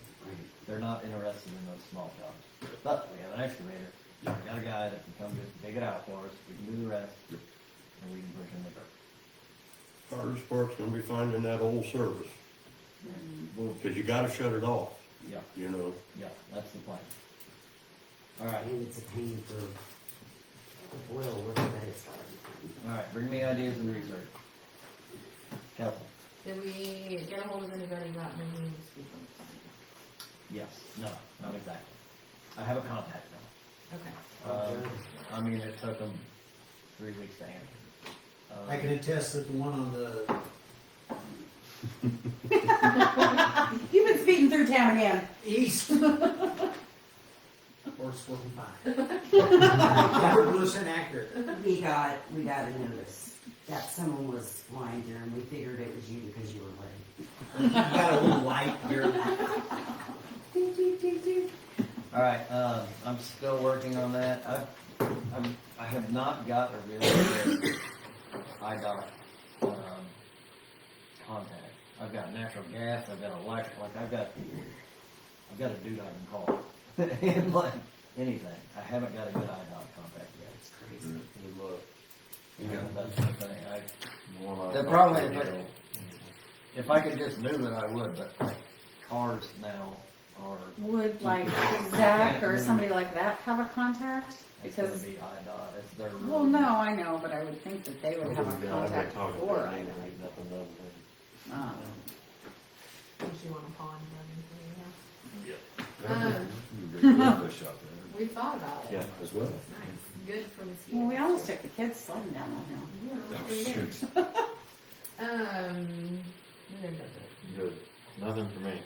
They're not interested in those small jobs. But we have an excavator, we got a guy that can come just dig it out for us, we can do the rest, and we can push in the dirt. Hardest part's gonna be finding that old service, cause you gotta shut it off, Yeah, you know. yeah, that's the plan. All right, And it's a pain for the boil work that it's starting. all right, bring me ideas and research. Kelsey? Did we get a hold of anybody about moving the speed limit sign? Yes, no, not exactly. I have a contact now. Okay. I mean, it took them 3 weeks to answer. I can attest that the one on the you've been speeding through town again. east. Works working fine. 100% accurate. We got a notice that someone was flying there, and we figured it was you because you were late. You got a little light here. All right, I'm still working on that. I have not got a really good IDOT, contact. I've got natural gas, I've got electric, like I've got a dude I can call. And like, anything. I haven't got a good IDOT contact yet. It's crazy. Good luck. You know, that's the thing. The The problem is, if I could just move it, I would, but like, cars now are, Would like Zach or somebody like that have a contact? it's gonna Because, be IDOT, it's their. well, no, I know, but I would think that they would have a contact for I Nothing done. Think you want a pond running Yeah. through your house? Fish out there. We thought about it. Yeah, as well. Nice, good for mosquitoes. Well, we almost took the kids sledding down that hill. Yeah, pretty good. There does it. Good. Nothing for me.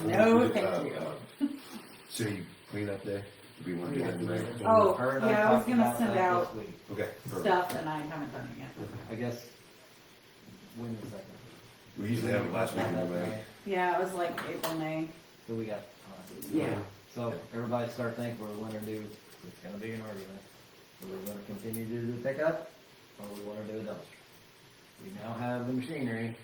No, thank you. So you clean up day? Do we want to do that tonight? Oh, Her and I yeah, I was talked gonna about send that out this week. Okay. perfect. stuff and I haven't done it yet. I guess, when is that? We usually have it last week in May. Yeah, it was like April, May. So we got, Yeah. so everybody start thinking we're gonna do, it's gonna be an argument. We're gonna continue to do the pickup, or we wanna do a dumpster. We now have the machinery.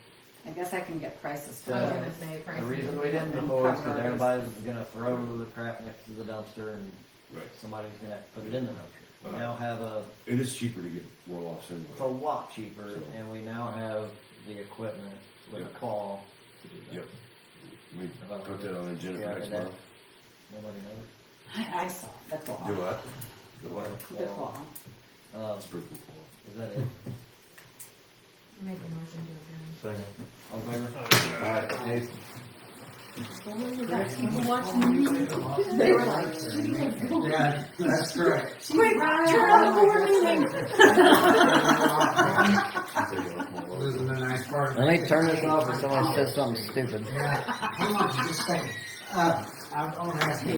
I guess I can get prices I was for gonna it. say The prices. reason we didn't before is because everybody's gonna throw the crap next to the dumpster and Right. somebody's gonna have to put it in the dumpster. We now have It is cheaper to get roll-offs it's a anyway. lot cheaper, and we now have the equipment with a claw to do that. Yep. We put that on the agenda Yeah, for next and that- month. Nobody knows. I saw the claw. Do what? The what? The claw. Um, That's pretty cool. is that it? Make a motion to adjourn. Second. All in favor? Alright, Nathan. They were like, Yeah, that's correct. wait, turn on the board meeting. This is a nice part. Let me turn this off if someone says something stupid. Yeah, hang on just a second. I want to ask you.